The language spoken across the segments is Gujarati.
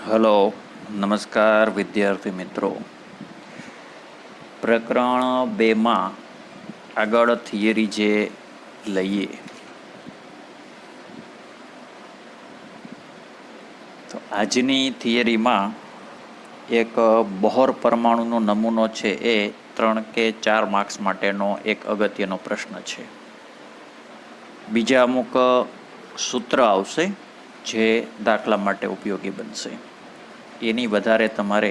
હલો, નમસ્કાર વિદ્યાર્થી મિત્રો. પ્રકરણ 2માં આગળ થિયરી જે લઈએ તો આજની થિયરીમાં એક બોહર પરમાણુનો નમૂનો છે એ 3 કે 4 માર્ક્સ માટેનો એક અગત્યનો પ્રશ્ન છે. બીજા અમુક સૂત્ર આવશે જે દાખલા માટે ઉપયોગી બનશે. એની વધારે તમારે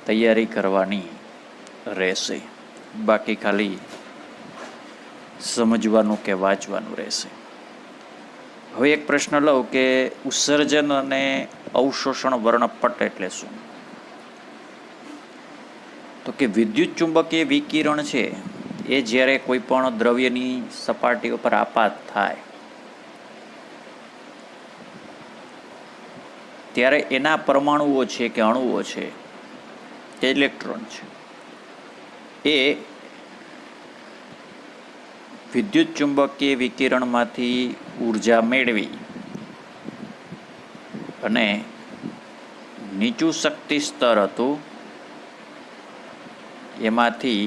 તૈયારી કરવાની રહેશે. બાકી ખાલી સમજવાનું કે વાંચવાનું રહેશે. હવે એક પ્રશ્ન લઉં કે ઉત્સર્જન અને અવશોષણ વર્ણપટ એટલે શું? તો કે વિદ્યુત ચુંબકીય વિકિરણ છે એ જ્યારે કોઈ પણ દ્રવ્યની સપાટી ઉપર આપાત થાય ત્યારે એના પરમાણુઓ છે કે અણુઓ છે કે ઇલેક્ટ્રોન છે એ વિદ્યુત ચુંબકીય વિકિરણમાંથી ઉર્જા મેળવી અને નીચું શક્તિ સ્તર હતું એમાંથી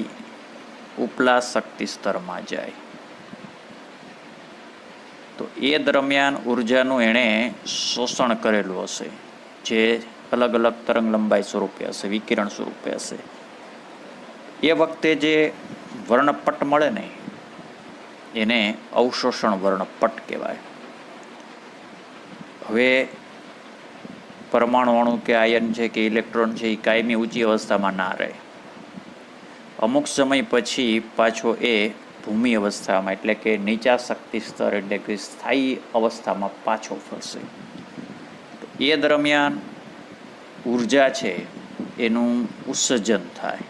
ઉપલા શક્તિ સ્તરમાં જાય. તો એ દરમિયાન ઉર્જાનું એણે શોષણ કરેલું હશે, જે અલગ અલગ તરંગ લંબાઈ સ્વરૂપે હશે, વિકિરણ સ્વરૂપે હશે. એ વખતે જે વર્ણપટ મળે ને એને અવશોષણ વર્ણપટ કહેવાય. હવે પરમાણુ અણુ કે આયન છે કે ઇલેક્ટ્રોન છે એ કાયમી ઊંચી અવસ્થામાં ના રહે. અમુક સમય પછી પાછો એ ભૂમિ અવસ્થામાં એટલે કે નીચા શક્તિ સ્તર એટલે કે સ્થાયી અવસ્થામાં પાછો ફરશે. એ દરમિયાન ઉર્જા છે એનું ઉત્સર્જન થાય,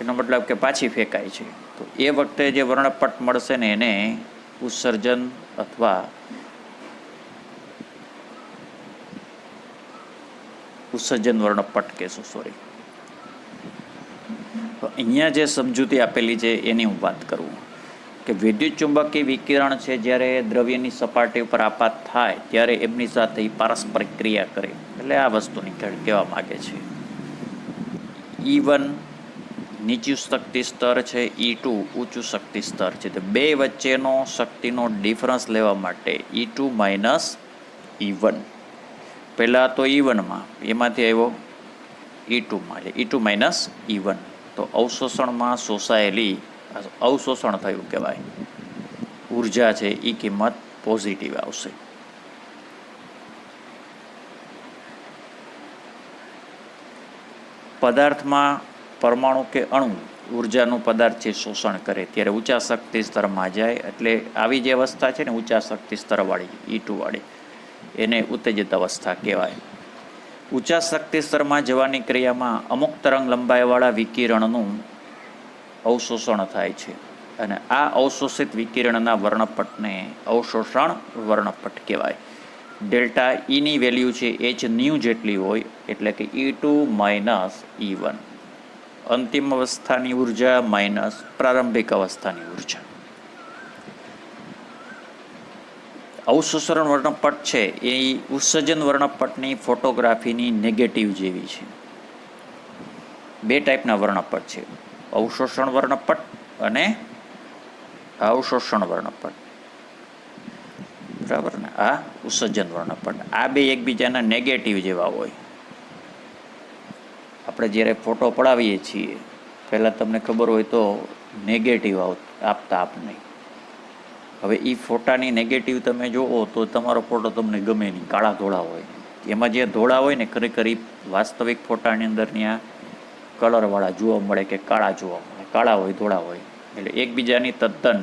એનો મતલબ કે પાછી ફેંકાય છે. તો એ વખતે જે વર્ણપટ મળશે ને એને ઉત્સર્જન અથવા ઉત્સર્જન વર્ણપટ કહેશું. સોરી, તો અહીંયા જે સમજૂતી આપેલી છે એની હું વાત કરું કે વિદ્યુત ચુંબકીય વિકિરણ છે જ્યારે દ્રવ્યની સપાટી ઉપર આપાત થાય ત્યારે એમની સાથે પારસ્પરિક ક્રિયા કરે. એટલે આ વસ્તુની કહેવા માગે છે. E1 નીચું શક્તિ સ્તર છે, E2 ઊંચું શક્તિ સ્તર છે. તો બે વચ્ચેનો શક્તિનો ડિફરન્સ લેવા માટે E2 માઇનસ E1. પહેલાં તો E1માં એમાંથી આવ્યો E2માં એટલે E2 માઇનસ E1. તો અવશોષણમાં શોષાયેલી અવશોષણ થયું કહેવાય. ઉર્જા છે એ કિંમત પોઝિટિવ આવશે. પદાર્થમાં પરમાણુ કે અણુ ઉર્જાનું પદાર્થ છે શોષણ કરે ત્યારે ઊંચા શક્તિ સ્તરમાં જાય. એટલે આવી જે અવસ્થા છે ને ઊંચા શક્તિ સ્તરવાળી E2 વાળી એને ઉત્તેજિત અવસ્થા કહેવાય. ઊંચા શક્તિ સ્તરમાં જવાની ક્રિયામાં અમુક તરંગ લંબાઈવાળા વિકિરણનું અવશોષણ થાય છે અને આ અવશોષિત વિકિરણના વર્ણપટને અવશોષણ વર્ણપટ કહેવાય. ડેલ્ટા ઈની વેલ્યુ છે h જેટલી હોય એટલે કે E2 માઇનસ E1. અંતિમ અવસ્થાની ઉર્જા માઇનસ પ્રારંભિક અવસ્થાની ઉર્જા. અવશોષણ વર્ણપટ છે એ ઉત્સર્જન વર્ણપટની ફોટોગ્રાફીની નેગેટિવ જેવી છે. બે ટાઈપના વર્ણપટ છે, અવશોષણ વર્ણપટ અને અવશોષણ વર્ણપટ. બરાબર ને? આ ઉત્સર્જન વર્ણપટ. આ બે એકબીજાના નેગેટિવ જેવા હોય. આપણે જ્યારે ફોટો પડાવીએ છીએ પહેલાં તમને ખબર હોય તો નેગેટિવ આપતા આપને. હવે એ ફોટાની નેગેટિવ તમે જુઓ તો તમારો ફોટો તમને ગમે નહીં, કાળા ધોળા હોય. એમાં જે ધોળા હોય ને ખરેખર વાસ્તવિક ફોટાની અંદર ત્યાં કલરવાળા જોવા મળે કે કાળા જોવા મળે, કાળા હોય ધોળા હોય એટલે એકબીજાની તદ્દન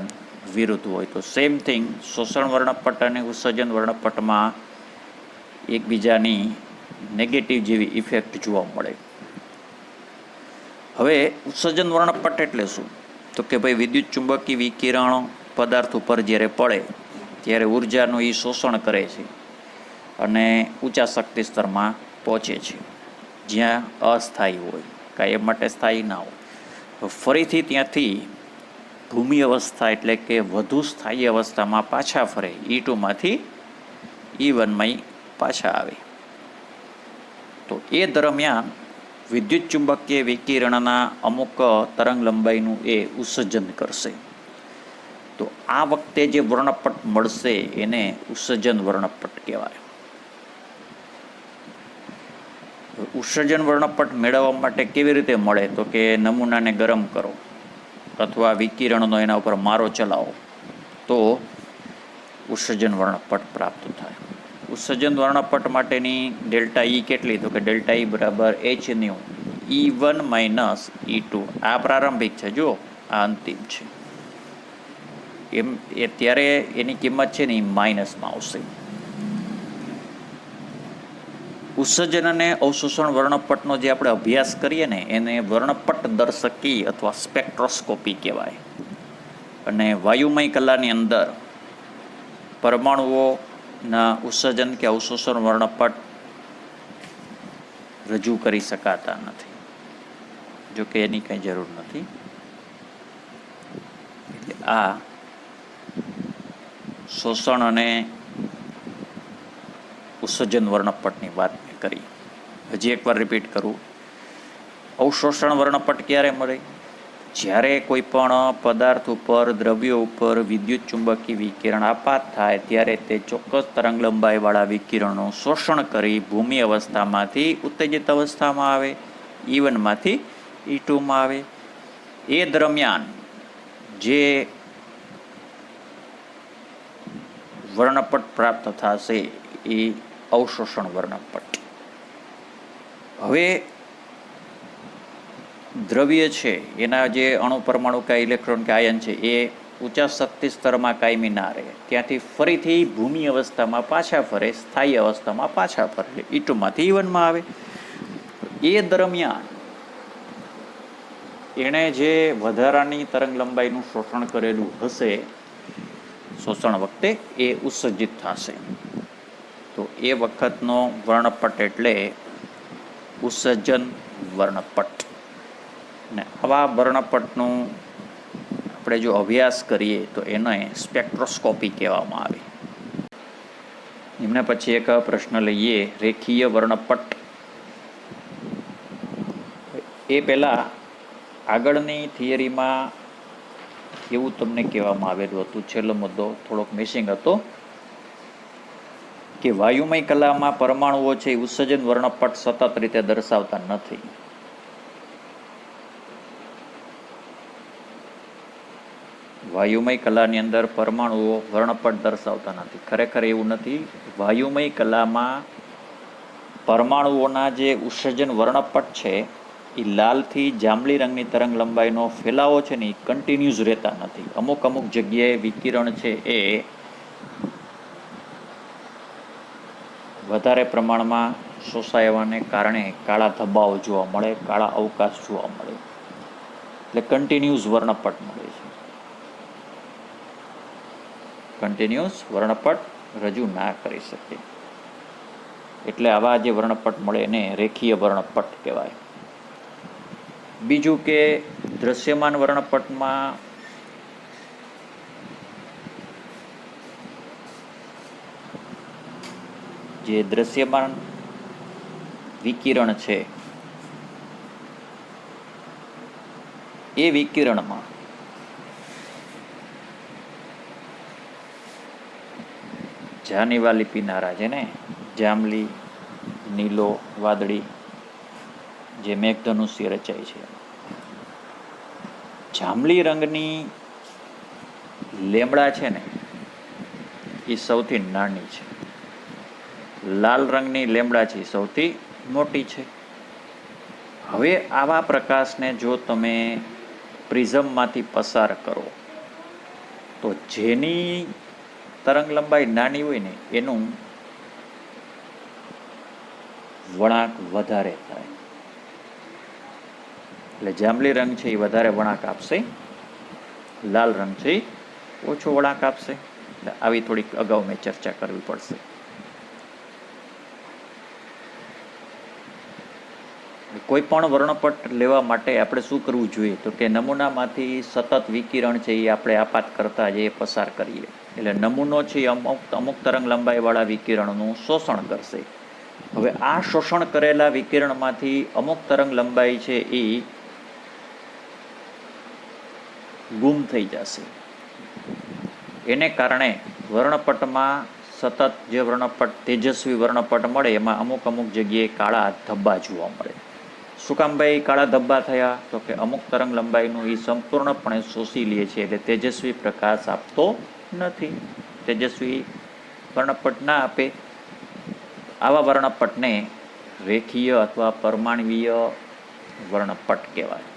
વિરુદ્ધ હોય. તો સેમ થિંગ શોષણ વર્ણપટ અને ઉત્સર્જન વર્ણપટમાં એકબીજાની નેગેટિવ જેવી ઇફેક્ટ જોવા મળે. હવે ઉત્સર્જન વર્ણપટ એટલે શું? તો કે ભાઈ વિદ્યુત ચુંબકીય વિકિરણ પદાર્થ ઉપર જ્યારે પડે ત્યારે ઉર્જાનું એ શોષણ કરે છે અને ઊંચા શક્તિ સ્તરમાં પહોંચે છે જ્યાં અસ્થાયી હોય, કાંઈ એ માટે સ્થાયી ના હોય. ફરીથી ત્યાંથી ભૂમિ અવસ્થા એટલે કે વધુ સ્થાયી અવસ્થામાં પાછા ફરે E2માંથી E1માં પાછા આવે. તો એ દરમિયાન વિદ્યુત ચુંબકીય વિકિરણના અમુક તરંગ લંબાઈનું એ ઉત્સર્જન કરશે. તો આ વખતે જે વર્ણપટ મળશે એને ઉત્સર્જન વર્ણપટ કહેવાય. ઉત્સર્જન વર્ણપટ મેળવવા માટે કેવી રીતે મળે? તો કે નમૂનાને ગરમ કરો અથવા વિકિરણનો એના ઉપર મારો ચલાવો તો ઉત્સર્જન વર્ણપટ પ્રાપ્ત થાય. ઉત્સર્જન વર્ણપટ માટેની ડેલ્ટા ઈ કેટલી? તો કે ડેલ્ટા ઈ બરાબર h/nu E1 - E2. આ પ્રારંભિક છે, જો આ અંતિમ છે. એમ એ ત્યારે એની કિંમત છે ને એ માઇનસમાં આવશે. ઉત્સર્જન અને અવશોષણ વર્ણપટનો જે આપણે અભ્યાસ કરીએ ને એને વર્ણપટ દર્શકી અથવા સ્પેક્ટ્રોસ્કોપી કહેવાય. અને વાયુમય કલાની અંદર પરમાણુઓના ઉત્સર્જન કે અવશોષણ વર્ણપટ રજૂ કરી શકાતા નથી. જો કે એની કંઈ જરૂર નથી. એટલે આ શોષણ અને ઉત્સર્જન વર્ણપટની વાત મેં કરી. હજી એકવાર રિપીટ કરું. અવશોષણ વર્ણપટ ક્યારે મળે? જ્યારે કોઈ પણ પદાર્થ ઉપર, દ્રવ્યો ઉપર વિદ્યુત ચુંબકીય વિકિરણ આપાત થાય ત્યારે તે ચોક્કસ તરંગ લંબાઈવાળા વિકિરણનું શોષણ કરી ભૂમિ અવસ્થામાંથી ઉત્તેજિત અવસ્થામાં આવે, E1માંથી E2માં આવે. એ દરમિયાન જે વર્ણપટ પ્રાપ્ત થશે એ અવશોષણ વર્ણપટ. હવે દ્રવ્ય છે એના જે અણુ, પરમાણુ કે ઇલેક્ટ્રોન કે આયન છે એ ઊંચા શક્તિ સ્તરમાં કાયમી ના રહે. ત્યાંથી ફરીથી ભૂમિ અવસ્થામાં પાછા ફરે, સ્થાયી અવસ્થામાં પાછા ફરે, એટલે E2માંથી E1માં આવે. એ દરમિયાન એણે જે વધારાની તરંગ લંબાઈનું શોષણ કરેલું હશે શોષણ વખતે એ ઉત્સર્જિત થશે. તો એ વખતનો વર્ણપટ એટલે ઉત્સર્જન વર્ણપટ. ને આવા વર્ણપટનું આપણે જો અભ્યાસ કરીએ તો એને સ્પેક્ટ્રોસ્કોપી કહેવામાં આવે. એમના પછી એક પ્રશ્ન લઈએ, રેખીય વર્ણપટ. એ પહેલાં આગળની થિયરીમાં એવું તમને કહેવામાં આવેલું હતું, છેલ્લો મુદ્દો થોડોક મિસિંગ હતો, કે વાયુમય કલામાં પરમાણુઓ છે એ ઉત્સર્જન વર્ણપટ સતત રીતે દર્શાવતા નથી. વાયુમય કલાની અંદર પરમાણુઓ વર્ણપટ દર્શાવતા નથી. ખરેખર એવું નથી. વાયુમય કલામાં પરમાણુઓના જે ઉત્સર્જન વર્ણપટ છે એ લાલથી જાંબલી રંગની તરંગ લંબાઈનો ફેલાવો છે ને એ કન્ટિન્યુઅસ રહેતા નથી. અમુક અમુક જગ્યાએ વિકિરણ છે એ વધારે પ્રમાણમાં શોષાયવાને કારણે કાળા ધબ્બાઓ જોવા મળે, કાળા અવકાશ જોવા મળે, એટલે કન્ટિન્યુઅસ વર્ણપટ મળે છે. કન્ટિન્યુઅસ વર્ણપટ રજૂ ના કરી શકે, એટલે આવા જે વર્ણપટ મળે એને રેખીય વર્ણપટ કહેવાય. બીજું કે દ્રશ્યમાન વર્ણપટમાં જે દ્રશ્યમાન વિકિરણ છે એ વિકિરણમાં જાનીવાલી પીનારા છે ને, જાંબલી, નીલો, વાદળી, જે મેઘધનુષ્ય રચાય છે. જાંબલી રંગની લેમડા છે ને એ સૌથી નાની છે. લાલ રંગની લેમડા છે એ સૌથી મોટી છે. હવે આવા પ્રકાશને જો તમે પ્રિઝમમાંથી પસાર કરો તો જેની તરંગ લંબાઈ નાની હોય ને એનું વળાંક વધારે થાય. એટલે જાંબલી રંગ છે એ વધારે વળાંક આપશે, લાલ રંગ છે એ ઓછો વળાંક આપશે. એટલે આવી થોડીક અગાઉ મેં ચર્ચા કરવી પડશે. કોઈ પણ વર્ણપટ લેવા માટે આપણે શું કરવું જોઈએ તો કે નમૂનામાંથી સતત વિકિરણ છે એ આપણે આપાત કરતા જઈએ, પસાર કરીએ. એટલે નમૂનો છે એ અમુક તરંગ લંબાઈવાળા વિકિરણનું શોષણ કરશે. હવે આ શોષણ કરેલા વિકિરણમાંથી અમુક તરંગ લંબાઈ છે એ ગુમ થઈ જશે. એને કારણે વર્ણપટમાં સતત જે વર્ણપટ તેજસ્વી વર્ણપટ મળે એમાં અમુક જગ્યાએ કાળા ધબ્બા જોવા મળે. શું કામ ભાઈ કાળા ધબ્બા થયા તો કે અમુક તરંગ લંબાઈનું એ સંપૂર્ણપણે શોષી લે છે, એટલે તેજસ્વી પ્રકાશ આપતો નથી. તેજસ્વી વર્ણપટ ના આપે. આવા વર્ણપટને રેખીય અથવા પરમાણવીય વર્ણપટ કહેવાય.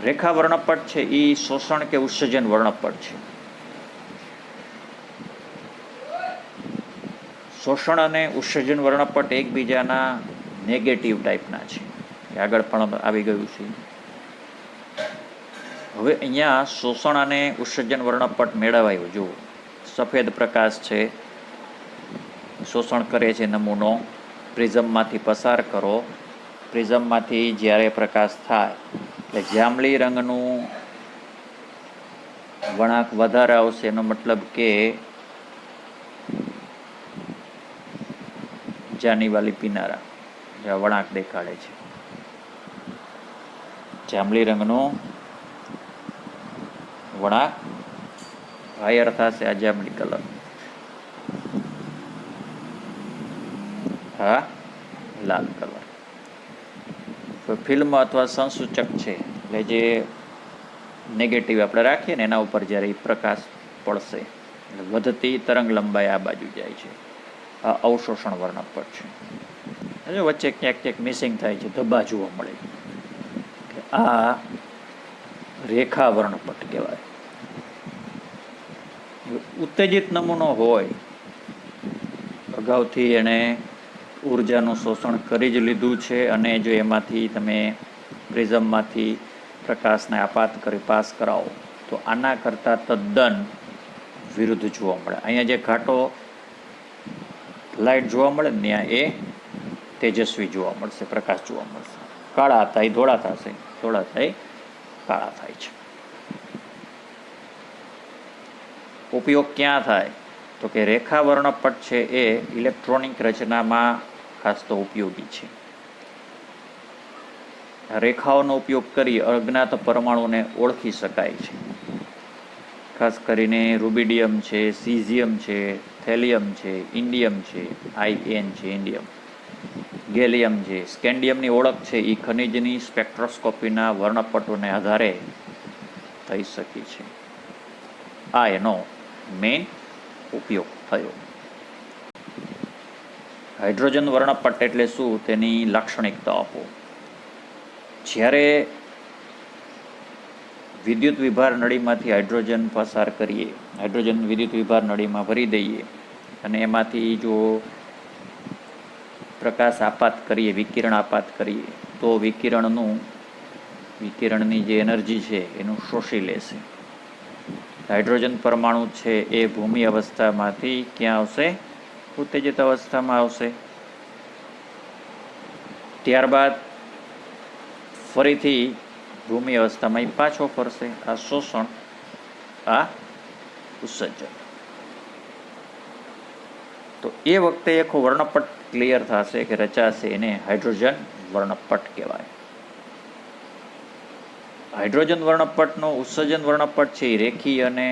રેખા વર્ણપટ છે એ શોષણ કે ઉત્સર્જન વર્ણપટ છે. શોષણ અને ઉત્સર્જન વર્ણપટ એકબીજાના નેગેટિવ ટાઈપના છે. આગળ પણ આવી ગયું છે. હવે અહીંયા શોષણ અને ઉત્સર્જન વર્ણપટ મેળવાયો. જુઓ, સફેદ પ્રકાશ છે, શોષણ કરે છે નમૂનો, પ્રિઝમમાંથી પસાર કરો. પ્રિઝમમાંથી જ્યારે પ્રકાશ થાય એટલે જાંબલી રંગનું વળાંક વધારે આવશે. એનો મતલબ કે જાનીવાલી પીનારા જે વળાંક દેખાડે છે, જાંબલી રંગનું વળાંક હાયર થશે. આ જાંબલી કલર, હા લાલ કલર. ફિલ્મ અથવા સંસૂચક છે એટલે જે નેગેટિવ આપણે રાખીએ ને એના ઉપર જ્યારે એ પ્રકાશ પડશે એટલે વધતી તરંગ લંબાઈ આ બાજુ જાય છે. આ અવશોષણ વર્ણપટ છે. વચ્ચે ક્યાંક મિસિંગ થાય છે, ધબ્બા જોવા મળે. આ રેખા વર્ણપટ કહેવાય. ઉત્તેજિત નમૂનો હોય, અગાઉથી એણે ઉર્જાનું શોષણ કરી જ લીધું છે અને જો એમાંથી તમે પ્રિઝમમાંથી પ્રકાશને આપાત કરી પાસ કરાવો તો આના કરતાં તદ્દન વિરુદ્ધ જોવા મળે. અહીંયા જે ઘાટો લાઇટ જોવા મળે ને ત્યાં એ તેજસ્વી જોવા મળશે, પ્રકાશ જોવા મળશે. કાળા થાય ધોળા થશે, ધોળા થાય કાળા થાય છે. ઉપયોગ ક્યાં થાય તો કે રેખા વર્ણપટ છે એ ઇલેક્ટ્રોનિક રચનામાં ખાસ તો ઉપયોગી છે. રેખાઓનો ઉપયોગ કરી અજ્ઞાત પરમાણુને ઓળખી શકાય છે. ખાસ કરીને રૂબિડિયમ છે, સીઝિયમ છે, થેલિયમ છે, ઇન્ડિયમ છે, IN છે ઇન્ડિયમ, ગેલિયમ છે, સ્કેન્ડિયમની ઓળખ છે એ ખનિજની સ્પેક્ટ્રોસ્કોપીના વર્ણપટોને આધારે થઈ શકી છે. આ એનો મેઇન ઉપયોગ થયો. હાઇડ્રોજન વર્ણપટ એટલે શું, તેની લાક્ષણિકતા આપો. જ્યારે વિદ્યુત વિભાર નળીમાંથી હાઇડ્રોજન પસાર કરીએ, હાઇડ્રોજન વિદ્યુત વિભાર નળીમાં ભરી દઈએ અને એમાંથી જો પ્રકાશ આપાત કરીએ, વિકિરણ આપાત કરીએ તો વિકિરણની જે એનર્જી છે એનું શોષી લેશે. હાઇડ્રોજન પરમાણુ છે એ ભૂમિ અવસ્થામાંથી ક્યાં આવશે, ઉત્તેજિત અવસ્થામાં આવશે. ત્યારબાદ ફરીથી ભૂમિ અવસ્થામાં પાછો ફરશે. આ શોષણ, આ ઉત્સર્જન. તો એ વખતે એક વર્ણપટ ક્લિયર થશે કે રચાશે, એને હાઇડ્રોજન વર્ણપટ કહેવાય. હાઇડ્રોજન વર્ણપટનો ઉત્સર્જન વર્ણપટ છે એ રેખીય અને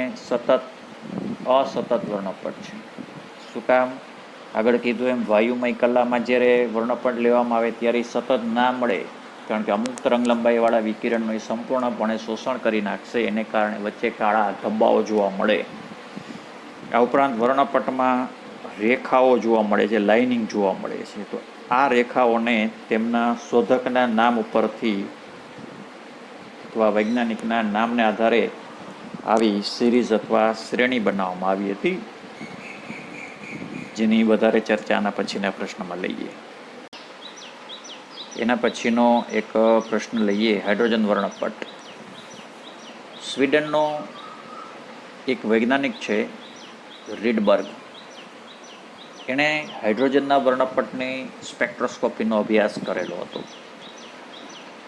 અસતત વર્ણપટ છે. શું કામ? આગળ કીધું એમ વાયુમય કલામાં જ્યારે વર્ણપટ લેવામાં આવે ત્યારે સતત ના મળે, કારણ કે અમુક તરંગ લંબાઈવાળા વિકિરણનું એ સંપૂર્ણપણે શોષણ કરી નાખશે. એને કારણે વચ્ચે કાળા ધબ્બાઓ જોવા મળે. આ ઉપરાંત વર્ણપટમાં રેખાઓ જોવા મળે છે, લાઇનિંગ જોવા મળે છે. તો આ રેખાઓને તેમના શોધકના નામ ઉપરથી અથવા વૈજ્ઞાનિકના નામને આધારે આવી સિરીઝ અથવા શ્રેણી બનાવવામાં આવી હતી, જેની વધારે ચર્ચા આના પછીના પ્રશ્નમાં લઈએ. એના પછીનો એક પ્રશ્ન લઈએ, હાઇડ્રોજન વર્ણપટ. સ્વીડનનો એક વૈજ્ઞાનિક છે રીડબર્ગ. એણે હાઇડ્રોજનના વર્ણપટની સ્પેક્ટ્રોસ્કોપીનો અભ્યાસ કરેલો હતો.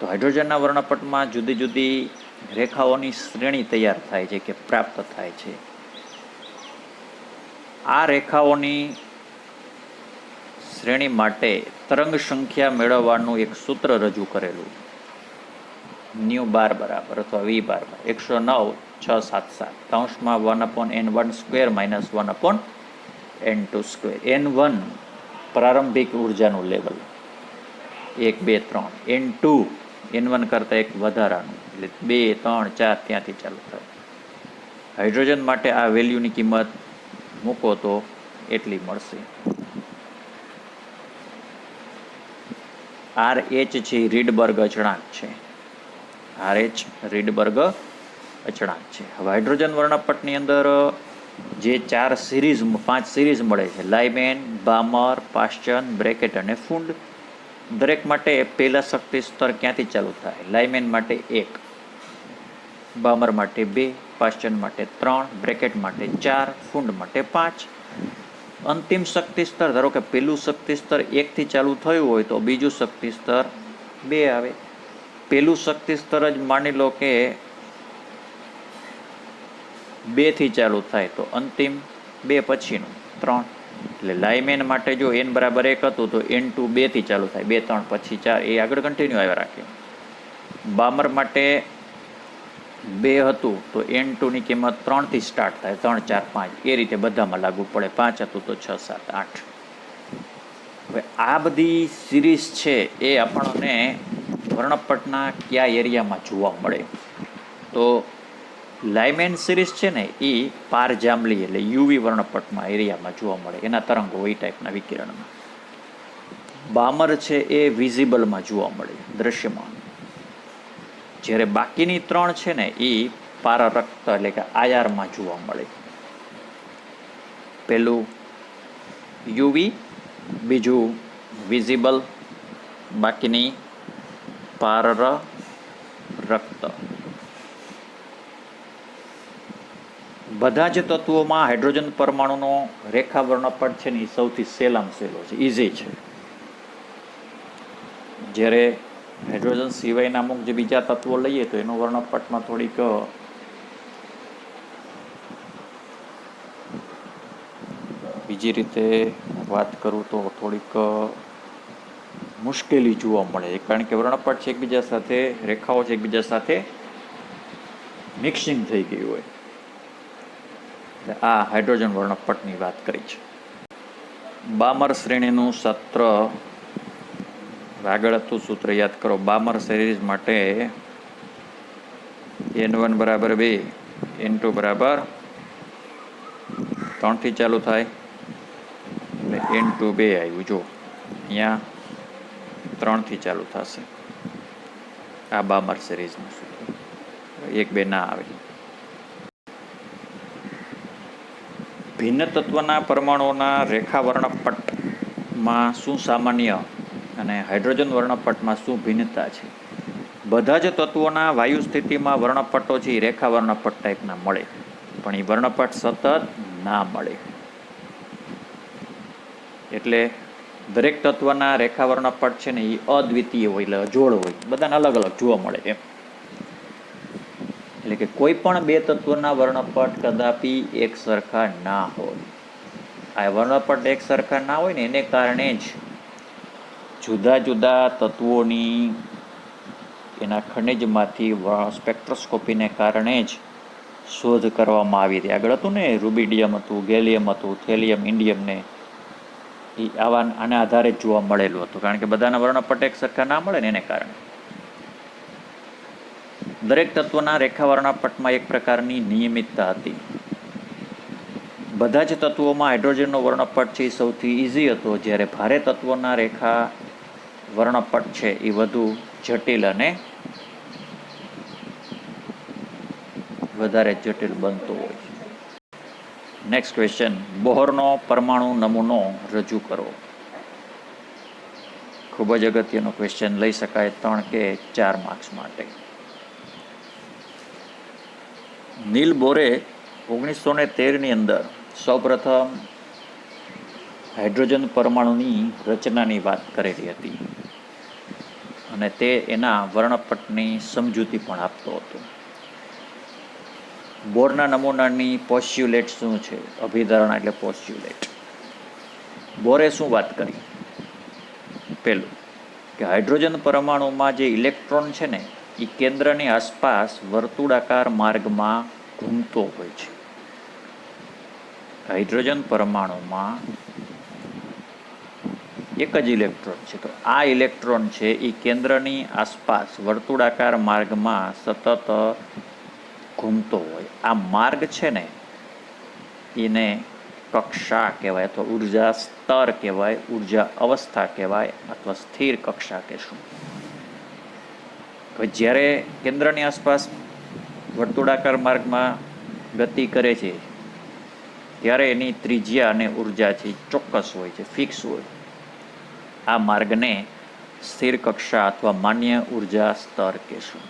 તો હાઇડ્રોજનના વર્ણપટમાં જુદી જુદી રેખાઓની શ્રેણી તૈયાર થાય છે કે પ્રાપ્ત થાય છે. આ રેખાઓની શ્રેણી માટે તરંગ સંખ્યા મેળવવાનું એક સૂત્ર રજૂ કરેલું, ન્યુ બાર બરાબર અથવા વી બાર 109,677 કૌંસમાં 1/n1² માઇનસ 1/n2². n1 પ્રારંભિક ઉર્જાનું લેવલ 1, 2, 3. n2 n1 કરતાં એક વધારાનું, એટલે 2, 3, 4 ત્યાંથી ચાલુ થાય. હાઇડ્રોજન માટે આ વેલ્યુની કિંમત મૂકો તો એટલી મળશે. RH છે રીડબર્ગ અચળાંક છે. RH રીડબર્ગ અચળાંક છે. હવે હાઇડ્રોજન વર્ણપટની અંદર જે 5 સિરીઝ મળે છે, લાઇમેન, બામર, પાસ્ચન, બ્રેકેટ અને ફુંડ. દરેક માટે પહેલા શક્તિ સ્તર ક્યાંથી ચાલુ થાય? લાઇમેન માટે 1, બામર માટે 2, પાસ્ચન માટે 3, બ્રેકેટ માટે 4, ફુંડ માટે 5. અંતિમ શક્તિ સ્તર, ધારો કે પહેલું શક્તિ સ્તર 1 થી ચાલુ થયું હોય તો બીજું શક્તિ સ્તર 2 આવે. પહેલું શક્તિ સ્તર જ માની લો કે 2 થી ચાલુ થાય તો અંતિમ 2 પછીનું 3. એટલે લાઇમેન માટે જો n બરાબર 1 હતું તો n2 2 થી ચાલુ થાય, 2, 3 પછી 4, એ આગળ કન્ટિન્યુ આવ્યા રાખે. બામર માટે 2 હતું તો n2 ની કિંમત 3 થી સ્ટાર્ટ થાય, 3, 4, 5 એ રીતે બધામાં લાગુ પડે. 5 હતું તો 6, 7, 8. હવે આ બધી સિરીઝ છે એ આપણને વર્ણપટના કયા એરિયામાં જોવા મળે? તો લાઇમેન સિરીઝ છે ને એ પારજાંબલી એટલે યુવી વર્ણપટમાં એરિયામાં જોવા મળે, એના તરંગો એ ટાઈપના વિકિરણમાં. બામર છે એ વિઝિબલમાં જોવા મળે, દ્રશ્યમાન. જ્યારે બાકીની 3 છે ને એ પારરક્ત એટલે કે આયારમાં જોવા મળે. પેલું યુવી, બીજું વિઝિબલ, બાકીની પારરક્ત. બધા જ તત્વોમાં હાઇડ્રોજન પરમાણુનો રેખા વર્ણપટ છે ને એ સૌથી સહેલામાં સહેલો છે, ઇઝી છે. જ્યારે હાઇડ્રોજન સિવાયના અમુક જે બીજા તત્વો લઈએ તો એનો વર્ણપટમાં થોડીક બીજી રીતે વાત કરું તો થોડીક મુશ્કેલી જોવા મળે, કારણ કે વર્ણપટ છે એકબીજા સાથે, રેખાઓ છે એકબીજા સાથે મિક્સિંગ થઈ ગયું હોય. આ હાઇડ્રોજન વર્ણપટની વાત કરી છે. બામર શ્રેણીનું સૂત્ર આગળ હતું, સૂત્ર યાદ કરો. બામર સિરીઝ માટે n1 બરાબર 2, n2 બરાબર 3 થી ચાલુ થાય એટલે n2 2 આવ્યું. જો અહીંયા 3 થી ચાલુ થશે. આ બામર સિરીઝનું સૂત્ર, 1, 2 ના આવે. ભિન્ન તત્વના પરમાણુઓના રેખા વર્ણપટમાં શું સામાન્ય અને હાઇડ્રોજન વર્ણપટમાં શું ભિન્નતા છે? બધા જ તત્વોના વાયુ સ્થિતિમાં વર્ણપટો છે એ રેખા વર્ણપટ ટાઈપના મળે, પણ એ વર્ણપટ સતત ના મળે. એટલે દરેક તત્વના રેખા વર્ણપટ છે ને એ અદ્વિતીય હોય, એટલે અજોડ હોય, બધાને અલગ અલગ જોવા મળે એમ. એટલે કે કોઈ પણ બે તત્વના વર્ણપટ કદાપી એક સરખા ના હોય. આ વર્ણપટ એક સરખા ના હોય ને એને કારણે જ જુદા જુદા તત્વોની એના ખનિજમાંથી સ્પેક્ટ્રોસ્કોપીને કારણે જ શોધ કરવામાં આવી હતી. આગળ હતું ને, રૂબિડિયમ હતું, ગેલિયમ હતું, થેલિયમ, ઇન્ડિયમ ને એ આના આધારે જ જોવા મળેલું હતું, કારણ કે બધાના વર્ણપટ એક સરખા ના મળે ને એને કારણે. દરેક તત્વના રેખા વર્ણપટમાં એક પ્રકારની નિયમિતતા હતી. બધા જ તત્વોમાં હાઇડ્રોજનનો વર્ણપટ છે એ સૌથી ઇઝી હતો, જ્યારે ભારે તત્વોના રેખા વર્ણપટ છે એ વધુ જટિલ અને વધારે જટિલ બનતો હોય છે. નેક્સ્ટ ક્વેશ્ચન, બોહરનો પરમાણુ નમૂનો રજૂ કરો. ખૂબ જ અગત્યનો ક્વેશ્ચન, લઈ શકાય 3 કે 4 માર્ક્સ માટે. નીલ બોરે 1913ની અંદર સૌપ્રથમ હાઇડ્રોજન પરમાણુની રચનાની વાત કરેલી હતી. અને તે એના વર્ણપટની સમજૂતી પણ આપતો હતો. બોરના નમૂનાની પોસ્ચ્યુલેટ શું છે? અભિધારણા એટલે પોસ્ચ્યુલેટ. બોરે શું વાત કરી? પેલું કે હાઇડ્રોજન પરમાણુમાં જે ઇલેક્ટ્રોન છે ને એ કેન્દ્રની આસપાસ વર્તુળાકાર માર્ગમાં ઘૂમતો હોય છે. હાઇડ્રોજન પરમાણુમાં એક જ ઇલેક્ટ્રોન છે, તો આ ઇલેક્ટ્રોન છે એ કેન્દ્રની આસપાસ વર્તુળાકાર માર્ગમાં સતત ઘૂમતો હોય. આ માર્ગ છે ને એને કક્ષા કહેવાય અથવા ઉર્જા સ્તર કહેવાય, ઉર્જા અવસ્થા કહેવાય અથવા સ્થિર કક્ષા કહેશું. જ્યારે કેન્દ્રની આસપાસ વર્તુળાકાર માર્ગમાં ગતિ કરે છે ત્યારે એની ત્રિજ્યા અને ઉર્જા છે ચોક્કસ હોય છે, ફિક્સ હોય. આ માર્ગને સ્થિર કક્ષા અથવા માન્ય ઉર્જા સ્તર કહેશું.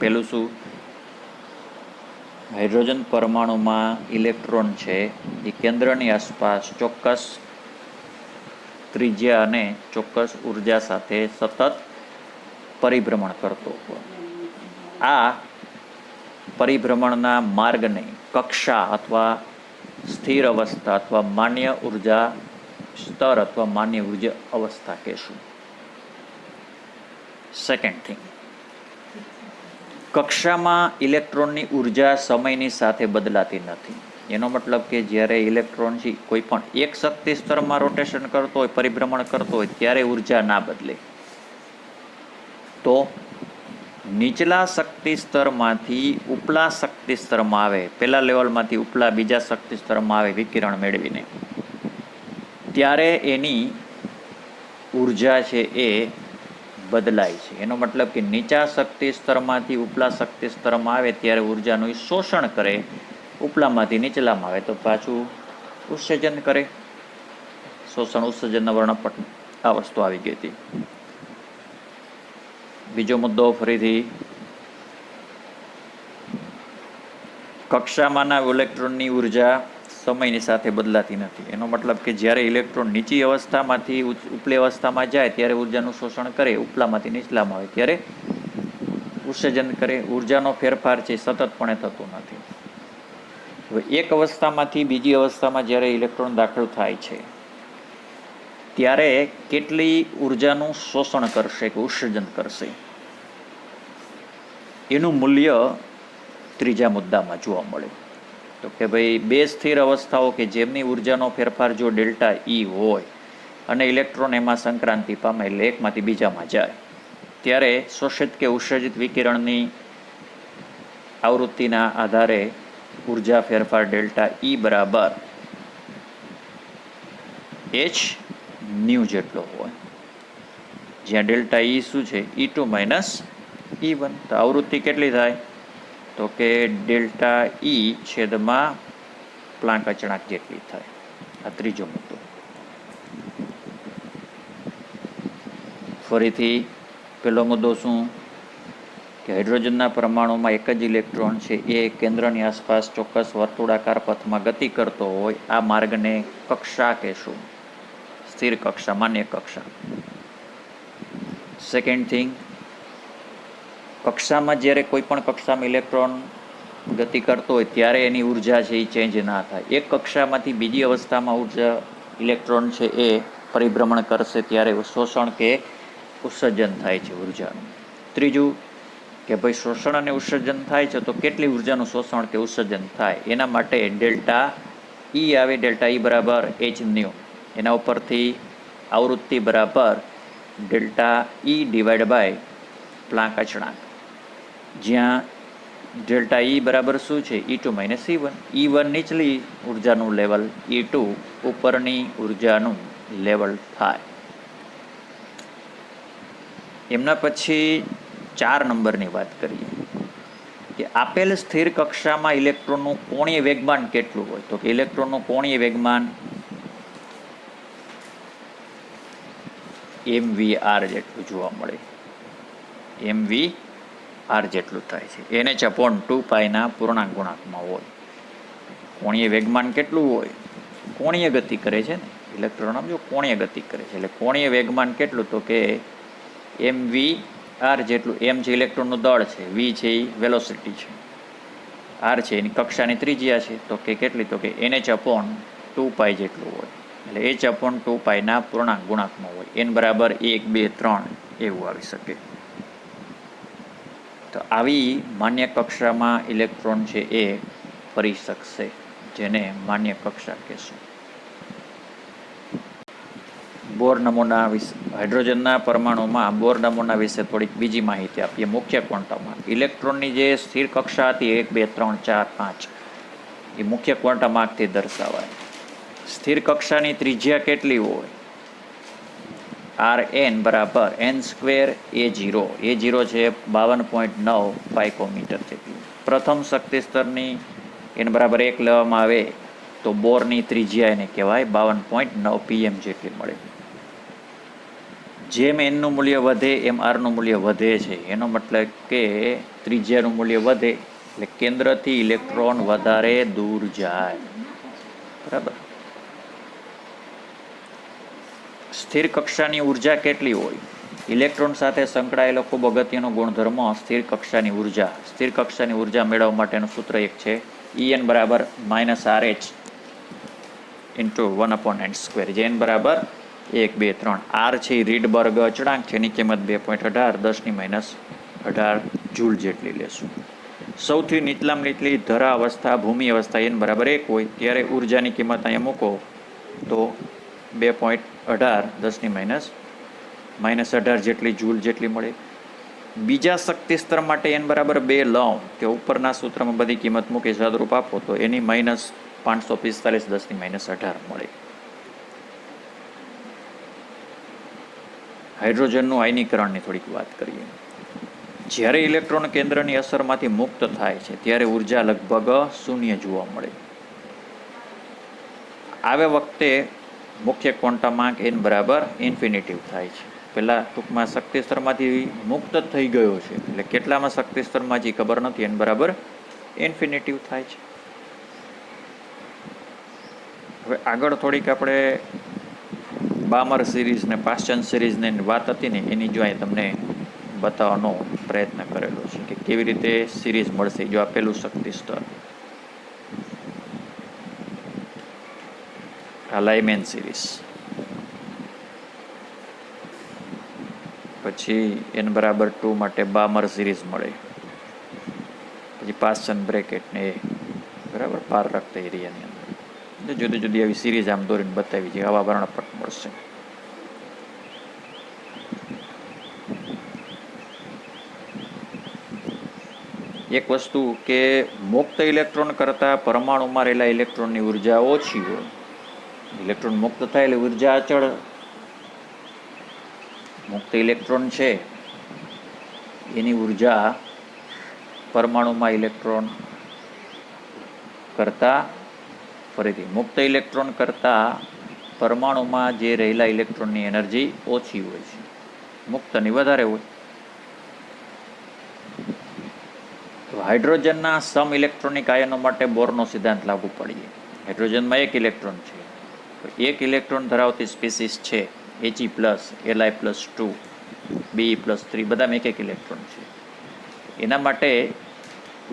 પેલું શું? હાઇડ્રોજન પરમાણુમાં ઇલેક્ટ્રોન છે એ કેન્દ્રની આસપાસ ચોક્કસ ત્રિજ્યા અને ચોક્કસ ઉર્જા સાથે સતત પરિભ્રમણ કરતો હોય. આ પરિભ્રમણના માર્ગને કક્ષા અથવા સ્થિર અવસ્થા અથવા માન્ય ઉર્જા સ્તર અથવા માન્ય ઉર્જા અવસ્થા કહેશું. સેકન્ડ થિંગ, કક્ષામાં ઇલેક્ટ્રોનની ઉર્જા સમયની સાથે બદલાતી નથી. એનો મતલબ કે જ્યારે ઇલેક્ટ્રોન છે કોઈ પણ એક શક્તિ સ્તરમાં રોટેશન કરતો હોય, પરિભ્રમણ કરતો હોય ત્યારે ઉર્જા ના બદલે. તો નીચલા શક્તિ સ્તરમાંથી ઉપલા શક્તિ સ્તરમાં આવે, પહેલા લેવલમાંથી ઉપલા બીજા શક્તિ સ્તરમાં આવે વિકિરણ મેળવીને, ત્યારે એની ઉર્જા છે એ બદલાય છે. એનો મતલબ કે નીચા શક્તિ સ્તરમાંથી ઉપલા શક્તિ સ્તરમાં આવે ત્યારે ઉર્જાનું શોષણ કરે, ઉપલામાંથી નીચલામાં આવે તો પાછું ઉત્સર્જન કરે. શોષણ ઉત્સર્જનના વર્ણપટ આ વસ્તુ આવી ગઈ હતી. બીજો મુદ્દો ફરીથી, કક્ષામાંના ઇલેક્ટ્રોનની ઉર્જા સમયની સાથે બદલાતી નથી. એનો મતલબ કે જ્યારે ઇલેક્ટ્રોન નીચી અવસ્થામાંથી ઉપલી અવસ્થામાં જાય ત્યારે ઉર્જાનું શોષણ કરે, ઉપલામાંથી નીચલામાં આવે ત્યારે ઉત્સર્જન કરે. ઉર્જાનો ફેરફાર છે સતતપણે થતો નથી. હવે એક અવસ્થામાંથી બીજી અવસ્થામાં જ્યારે ઇલેક્ટ્રોન દાખલ થાય છે ત્યારે કેટલી ઉર્જાનું શોષણ કરશે કે ઉત્સર્જન કરશે એનું મૂલ્ય ત્રીજા મુદ્દામાં જોવા મળે. તો કે ભાઈ બે સ્થિર અવસ્થાઓ કે જેમની ઉર્જાનો ફેરફાર જો ડેલ્ટા ઈ હોય અને ઇલેક્ટ્રોન એમાં સંક્રાંતિ પામે એટલે એકમાંથી બીજામાં જાય ત્યારે શોષિત કે ઉત્સર્જિત વિકિરણની આવૃત્તિના આધારે ઉર્જા ફેરફાર ડેલ્ટા ઈ બરાબર એચ ન્યુ જેટલો હોય, જ્યાં ડેલ્ટા ઈ શું છે? E2 minus E1. તો આવૃત્તિ કેટલી થાય? તો કે ડેલ્ટા ઈ છેદમાં પ્લાન્ક અચળાંક જેટલી થાય. આ ત્રીજો મુદ્દો. ફરીથી પેલો મુદ્દો શું કે હાઇડ્રોજનના પરમાણુમાં એક જ ઇલેક્ટ્રોન છે એ કેન્દ્રની આસપાસ ચોક્કસ વર્તુળાકાર પથમાં ગતિ કરતો હોય. આ માર્ગને કક્ષા કહેશું, સ્થિર કક્ષા, માન્ય કક્ષા. સેકન્ડ થિંગ, કક્ષામાં જ્યારે કોઈ પણ કક્ષામાં ઇલેક્ટ્રોન ગતિ કરતો હોય ત્યારે એની ઉર્જા છે એ ચેન્જ ના થાય. એક કક્ષામાંથી બીજી અવસ્થામાં ઉર્જા ઇલેક્ટ્રોન છે એ પરિભ્રમણ કરશે ત્યારે શોષણ કે ઉત્સર્જન થાય છે ઉર્જાનું. ત્રીજું કે ભાઈ શોષણ અને ઉત્સર્જન થાય છે તો કેટલી ઉર્જાનું શોષણ કે ઉત્સર્જન થાય એના માટે ડેલ્ટા ઈ આવે. ડેલ્ટા ઈ બરાબર એચ ન્યુ. એના ઉપરથી આવૃત્તિ બરાબર delta E divide by Planck અચળાંક, જ્યાં ડેલ્ટા ઈ બરાબર શું છે? E2 minus E1. E1 નીચલી ઉર્જાનું લેવલ, E2 ઉપરની ઉર્જાનું લેવલ થાય. એમના પછી 4 નંબરની વાત કરીએ કે આપેલ સ્થિર કક્ષામાં ઇલેક્ટ્રોનનું કોણીય વેગમાન કેટલું હોય? તો કે ઇલેક્ટ્રોનનું કોણીય વેગમાન mvr જેટલું જોવા મળે. mvr જેટલું થાય છે. NH/2π ના પૂર્ણાંક ગુણાંકમાં હોય. કોણીય વેગમાન કેટલું હોય? કોણીય ગતિ કરે છે ને ઇલેક્ટ્રોન જો કોણીય ગતિ કરે છે, એટલે કોણીય વેગમાન કેટલું, તો કે mv/r જેટલું. m છે ઇલેક્ટ્રોનનું દળ છે, v છે એ વેલોસિટી છે, r છે એની કક્ષાની ત્રિજ્યા છે, તો કે કેટલી, તો કે nh/2π જેટલું હોય. એટલે h/2π ના પૂર્ણાંક ગુણાંકમાં હોય. n બરાબર 1, 2, 3 એવું આવી શકે. તો આવી માન્ય કક્ષામાં ઇલેક્ટ્રોન છે એ ફરી શકશે, જેને માન્ય કક્ષા કહેશું. બોર નમૂના વિશે, હાઇડ્રોજનના પરમાણુમાં બોર નમૂના વિશે થોડીક બીજી માહિતી આપીએ. મુખ્ય ક્વોન્ટમમાં ઇલેક્ટ્રોનની જે સ્થિર કક્ષા હતી 1, 2, 3, 4, 5 એ મુખ્ય ક્વોન્ટમાર્કથી દર્શાવાય. સ્થિર કક્ષાની ત્રિજ્યા કેટલી હોય, Rn બરાબર n² A0. A0 છે 52.9 પાઇકોમીટર જેટલું. પ્રથમ શક્તિ સ્તરની n બરાબર 1 લેવામાં આવે તો બોરની ત્રિજ્યા એને કહેવાય 52.9 pm જેટલી મળે. જેમ એનનું મૂલ્ય વધે એમ આરનું મૂલ્ય વધે છે. એનો મતલબ કે ત્રિજ્યાનું મૂલ્ય વધે એટલે કેન્દ્રથી ઇલેક્ટ્રોન વધારે દૂર જાય. બરાબર. સ્થિર કક્ષાની ઉર્જા કેટલી હોય, ઇલેક્ટ્રોન સાથે સંકળાયેલો ખૂબ અગત્યનો ગુણધર્મ સ્થિર કક્ષાની ઉર્જા. સ્થિર કક્ષાની ઉર્જા મેળવવા માટેનું સૂત્ર એક છે En બરાબર -RH × 1/n², જે n બરાબર 1, 2, 3. R છે એ રીડબર્ગ અચળાંક છે, એની કિંમત 2.18 × 10⁻18 જૂલ જેટલી લેશું. સૌથી નીચલામાં નીચલી ધરા અવસ્થા, ભૂમિ અવસ્થા n બરાબર 1 હોય ત્યારે ઉર્જાની કિંમત અહીંયા મૂકો તો 2.18 10⁻−18 જેટલી જૂલ જેટલી મળે. બીજા શક્તિ સ્તર માટે n બરાબર 2 લઉં કે ઉપરના સૂત્રમાં બધી કિંમત મૂકી સાદરૂપ આપો તો એની -545 10⁻18 મળે. હાઇડ્રોજનનું આયનીકરણની થોડીક વાત કરીએ. જ્યારે ઇલેક્ટ્રોન કેન્દ્રની અસરમાંથી મુક્ત થાય છે ત્યારે ઉર્જા લગભગ શૂન્ય જોવા મળે. આવા વખતે મુખ્ય ક્વોન્ટમાર્ક n બરાબર ઇન્ફિનિટિવ થાય છે. પહેલાં ટૂંકમાં શક્તિ સ્તરમાંથી મુક્ત થઈ ગયો છે એટલે કેટલામાં શક્તિ સ્તરમાં જે ખબર નથી, n બરાબર ઇન્ફિનિટિવ થાય છે. હવે આગળ થોડીક આપણે બામર સિરીઝ ને પાસ્ચન સિરીઝની વાત હતી ને એની જો અહીં તમને બતાવવાનો પ્રયત્ન કરેલો છે કે કેવી રીતે સિરીઝ મળશે. જો આપેલું શક્તિ સ્તર આ લાઇમેન સિરીઝ, પછી n બરાબર 2 માટે બામર સિરીઝ મળે, પછી પાસ્ચન બ્રેકેટ ને એ બરાબર પાર રક્ત એરિયાની અંદર જુદી જુદી આવી સિરીઝ આમ દોરીને બતાવી છે. આવા વર્ણપટ મળશે. એક વસ્તુ કે મુક્ત ઇલેક્ટ્રોન કરતાં પરમાણુમાં રહેલા ઇલેક્ટ્રોનની ઉર્જા ઓછી હોય. ઇલેક્ટ્રોન મુક્ત થાય એટલે ઉર્જા અચળ. મુક્ત ઇલેક્ટ્રોન છે એની ઉર્જા પરમાણુમાં ઇલેક્ટ્રોન કરતાં, ફરીથી મુક્ત ઇલેક્ટ્રોન કરતાં પરમાણુમાં જે રહેલા ઇલેક્ટ્રોનની એનર્જી ઓછી હોય છે, મુક્તની વધારે હોય. તો હાઇડ્રોજનના સમ ઇલેક્ટ્રોનિક આયનો માટે બોરનો સિદ્ધાંત લાગુ પડીએ. હાઇડ્રોજનમાં એક ઇલેક્ટ્રોન છે, તો એક ઇલેક્ટ્રોન ધરાવતી સ્પીસીસ છે He+, Li+2, Be+3 બધામાં એક ઇલેક્ટ્રોન છે. એના માટે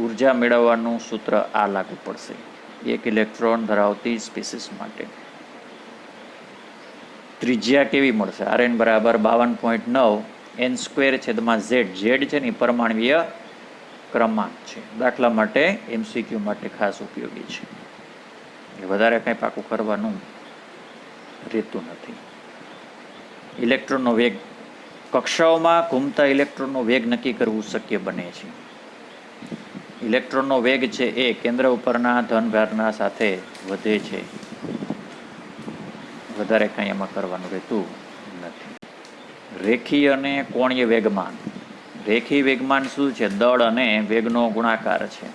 ઉર્જા મેળવવાનું સૂત્ર આ લાગુ પડશે એક ઇલેક્ટ્રોન ધરાવતી સ્પીસીસ માટે. ત્રિજ્યા કેવી મળશે, Rn બરાબર 52.9 n²/z. z છે ને પરમાણવીય ક્રમાંક છે. દાખલા માટે MCQ માટે ખાસ ઉપયોગી છે. એ વધારે કંઈ પાકું કરવાનું રહેતું નથી. ઇલેક્ટ્રોનનો વેગ, કક્ષાઓમાં ઘૂમતા ઇલેક્ટ્રોનનો વેગ નક્કી કરવું શક્ય બને છે. ઇલેક્ટ્રોનનો વેગ છે એ કેન્દ્ર ઉપરના ધનભારના સાથે વધે છે. વધારે કંઈ એમાં કરવાનું રહેતું નથી. રેખીય અને કોણીય વેગમાન. રેખીય વેગમાન શું છે, દળ અને વેગનો ગુણાકાર છે.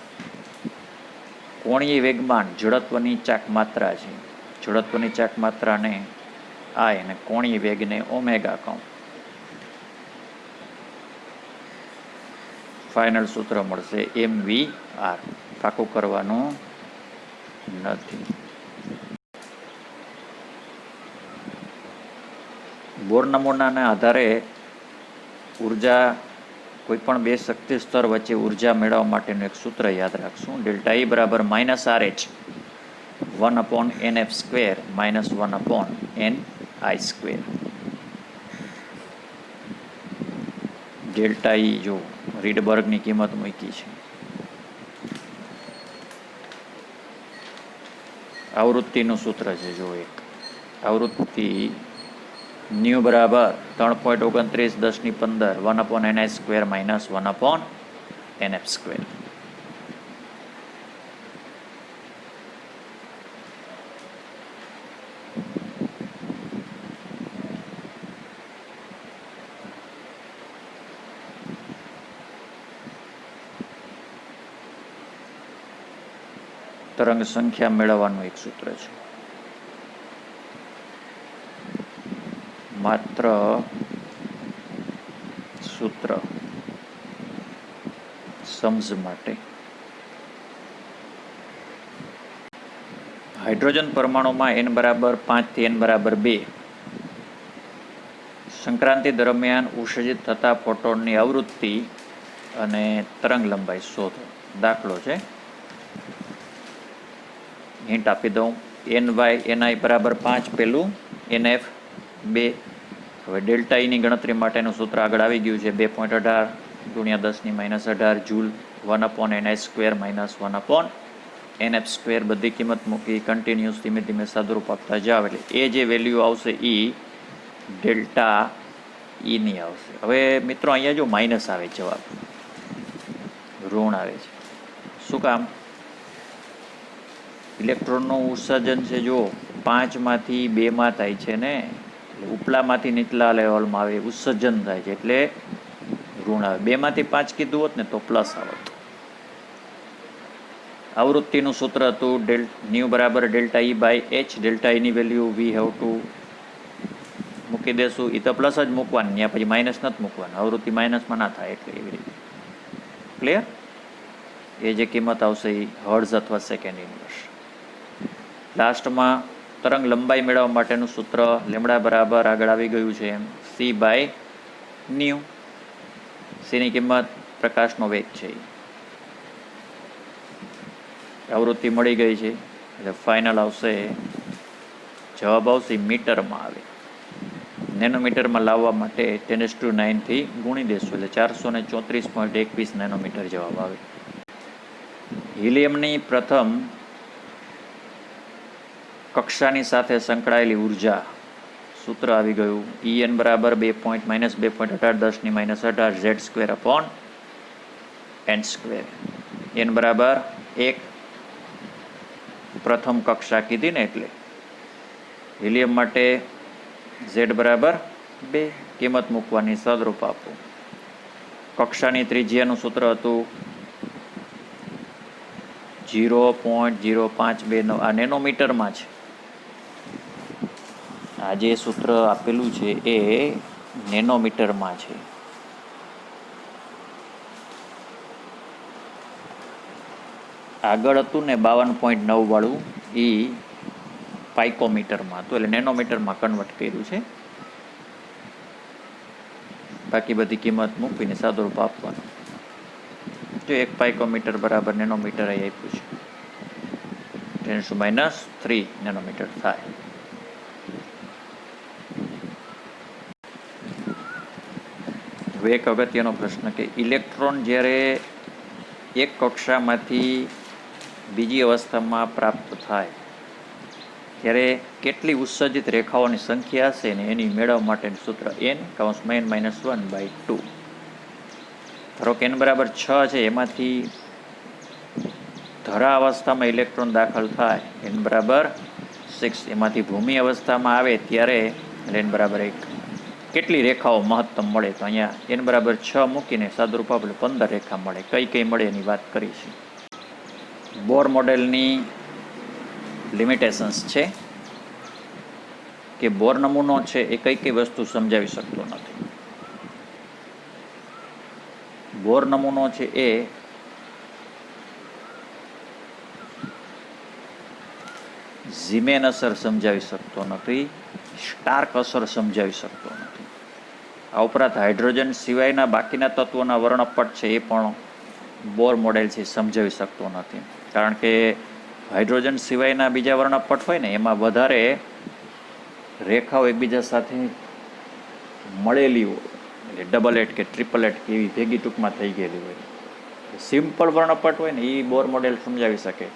કોણીય વેગમાન જડત્વની ચાકમાત્રા છે. જડત્વની ચાકમાત્રાને I અને કોણીય વેગને ઓમેગા કહું. ફાઇનલ સૂત્ર મળશે mv/r. પાકું કરવાનું નથી. બોર નમૂનાના આધારે ઉર્જા કોઈપણ બે શક્તિ સ્તર વચ્ચે ઉર્જા મેળવવા માટેનું એક સૂત્ર યાદ રાખશું. ડેલ્ટા ઈ બરાબર -RH 1/NF² -1/NI². Delta E જો રીડબર્ગની કિંમત મૂકી છે. આવૃત્તિનું સૂત્ર છે. જો એક આવૃત્તિ ન્યુ બરાબર 3.29 10^15 1/NI² -1/NF². તરંગ સંખ્યા મેળવવાનું એક સૂત્ર છે. માત્ર સૂત્ર સમજ માટે. હાઇડ્રોજન પરમાણુમાં n બરાબર 5 થી n બરાબર 2 સંક્રાંતિ દરમિયાન ઉત્સર્જિત થતા ફોટોનની આવૃત્તિ અને તરંગ લંબાઈ શોધો. દાખલો છે. હિન્ટ આપી દઉં. NY બરાબર 5, પેલું NF 2. હવે ડેલ્ટા ઈની ગણતરી માટેનું સૂત્ર આગળ આવી ગયું છે. 2.18 × 10⁻18 જૂલ 1/NI² -1/NF². બધી કિંમત મૂકી કન્ટિન્યુઅસ ધીમે ધીમે સાદુરૂપ આપતા જાવ એટલે એ જે વેલ્યુ આવશે એ ડેલ્ટા ઈની આવશે. હવે મિત્રો અહીંયા જો માઇનસ આવે જવાબ, ઋણ આવે છે. શું કામ? ઇલેક્ટ્રોનનું ઉત્સર્જન છે જો 5માંથી 2માં થાય છે ને, એટલે ઉપલામાંથી નીચલા લેવલમાં આવે ઉત્સર્જન થાય છે એટલે ઋણ આવે. 2માંથી 5 કીધું હોત ને તો પ્લસ આવત. આવૃત્તિનું સૂત્ર હતું ન્યુ બરાબર delta E by H. Delta ઈની વેલ્યુ વી હેવ ટુ મૂકી દેશું. એ તો પ્લસ જ મૂકવાનું, ત્યાં પછી માઇનસ નથી મૂકવાનું. આવૃત્તિ માઇનસમાં ના થાય એટલે એવી રીતે. ક્લિયર? એ જે કિંમત આવશે એ હર્ટ્ઝ અથવા સેકન્ડ ઇન્વર્સ. લાસ્ટમાં તરંગ લંબાઈ મેળવવા માટેનું સૂત્ર લેમડા બરાબર આગળ આવી ગયું છે એમ c/ન્યુ. સીની કિંમત પ્રકાશનો વેગ છે. આવૃત્તિ મળી ગઈ છે એટલે ફાઇનલ આવશે, જવાબ આવશે મીટરમાં આવે. નેનોમીટરમાં લાવવા માટે 10⁹ થી ગુણી દેશું એટલે 434.21 નેનોમીટર જવાબ આવે. હિલિયમની પ્રથમ કક્ષાની સાથે સંકળાયેલી ઉર્જા સૂત્ર આવી ગયું. En બરાબર -2.18 10⁻18 Z²/n². n બરાબર 1 પ્રથમ કક્ષા કીધી ને એટલે હિલિયમ માટે Z બરાબર 2 કિંમત મૂકવાની, સદરૂપ આપો. કક્ષાની ત્રિજ્યાનું સૂત્ર હતું 0.0529. આ નેનોમીટરમાં છે. આ જે સૂત્ર આપેલું છે એ નેનોમીટરમાં છે. આગળ હતું ને 52.9 વાળું એ પાઇકોમીટરમાં હતું એટલે નેનોમીટરમાં કન્વર્ટ કર્યું છે. બાકી બધી કિંમત મૂકીને સાદુરૂપ આપવાનું. જો 1 પાઇકોમીટર બરાબર નેનોમીટર અહીં આપ્યું છે 10⁻³ નેનોમીટર થાય. હવે એક અગત્યનો પ્રશ્ન કે ઇલેક્ટ્રોન જ્યારે એક કક્ષામાંથી બીજી અવસ્થામાં પ્રાપ્ત થાય ત્યારે કેટલી ઉત્સર્જિત રેખાઓની સંખ્યા હશે ને એની મેળવવા માટેનું સૂત્ર n(-1/2). ધારો કે n બરાબર 6 છે, એમાંથી ધરા અવસ્થામાં ઇલેક્ટ્રોન દાખલ થાય n બરાબર 6, એમાંથી ભૂમિ અવસ્થામાં આવે ત્યારે n બરાબર 1. કેટલી રેખાઓ મહત્તમ મળે? તો અહીંયા n બરાબર 6 મૂકીને સાદુરૂપ આપણે 15 રેખા મળે. કઈ કઈ મળે એની વાત કરી છે. બોર મોડેલની લિમિટેશન્સ છે કે બોર નમૂનો છે એ કઈ કઈ વસ્તુ સમજાવી શકતો નથી. બોર નમૂનો છે એ ઝીમેન અસર સમજાવી શકતો નથી. સ્ટાર્ક અસર સમજાવી શકતો નથી. આ ઉપરાંત હાઇડ્રોજન સિવાયના બાકીના તત્વોના વર્ણપટ છે એ પણ બોર મોડેલથી સમજાવી શકતો નથી, કારણ કે હાઇડ્રોજન સિવાયના બીજા વર્ણપટ હોય ને એમાં વધારે રેખાઓ એકબીજા સાથે મળેલી હોય, એટલે ડબલ એટ કે ટ્રિપલ એટ કે એવી ભેગી ટૂંકમાં થઈ ગયેલી હોય. સિમ્પલ વર્ણપટ હોય ને એ બોર મોડેલ સમજાવી શકે.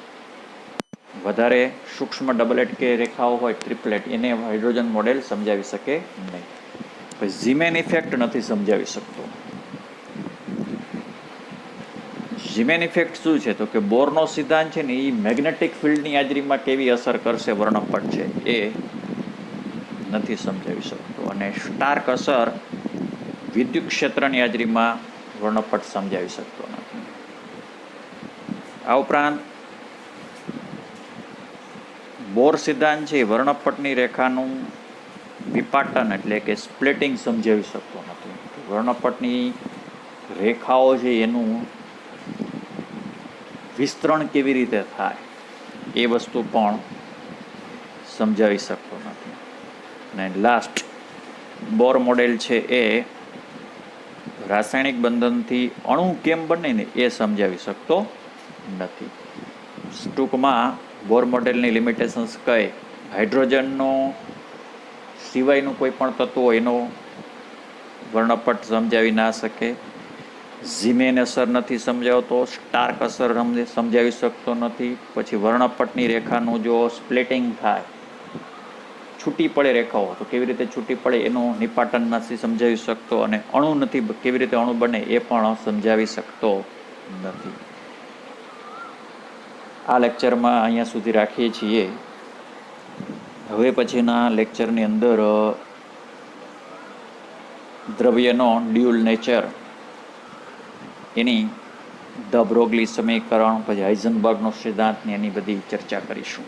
વધારે સૂક્ષ્મ ડબલેટ કે રેખાઓ હોય ટ્રિપલેટ, એને હાઇડ્રોજન મોડેલ સમજાવી શકે નહીં. પછી ઝીમેન ઇફેક્ટ નથી સમજાવી શકતો. ઝીમેન ઇફેક્ટ શું છે? તો કે બોરનો સિદ્ધાંત છે ને એ મેગ્નેટિક ફિલ્ડની હાજરીમાં કેવી અસર કરશે વર્ણપટ છે એ નથી સમજાવી શકતો. અને સ્ટાર્ક અસર વિદ્યુત ક્ષેત્રની હાજરીમાં વર્ણપટ સમજાવી શકતો નથી. આ ઉપરાંત બોર સિદ્ધાંત છે વર્ણપટની રેખાનું વિપાટન એટલે કે સ્પ્લિટિંગ સમજાવી શકતો નથી. વર્ણપટની રેખાઓ છે એનું વિસ્તરણ કેવી રીતે થાય એ વસ્તુ પણ સમજાવી શકતો નથી. અને લાસ્ટ બોર મોડેલ છે એ રાસાયણિક બંધનથી અણુ કેમ બને ને એ સમજાવી શકતો નથી. ટૂંકમાં બોર મોડેલની લિમિટેશન્સ કહે, હાઇડ્રોજનનો સિવાયનું કોઈ પણ તત્વ એનો વર્ણપટ સમજાવી ના શકે, ઝીમેન અસર નથી સમજાવતો, સ્ટાર્ક અસર સમજાવી શકતો નથી. પછી વર્ણપટની રેખાનું જો સ્પ્લિટિંગ થાય, છૂટી પડે રેખાઓ, તો કેવી રીતે છૂટી પડે એનું નિપાટન નથી સમજાવી શકતો. અને અણુ નથી, કેવી રીતે અણુ બને એ પણ સમજાવી શકતો નથી. આ લેક્ચરમાં અહીંયા સુધી રાખીએ છીએ. હવે પછીના લેક્ચરની અંદર દ્રવ્યનો ડ્યુઅલ નેચર, એની ધ બ્રોગલી સમીકરણ, પછી હાઇઝનબર્ગનો સિદ્ધાંત, એની બધી ચર્ચા કરીશું.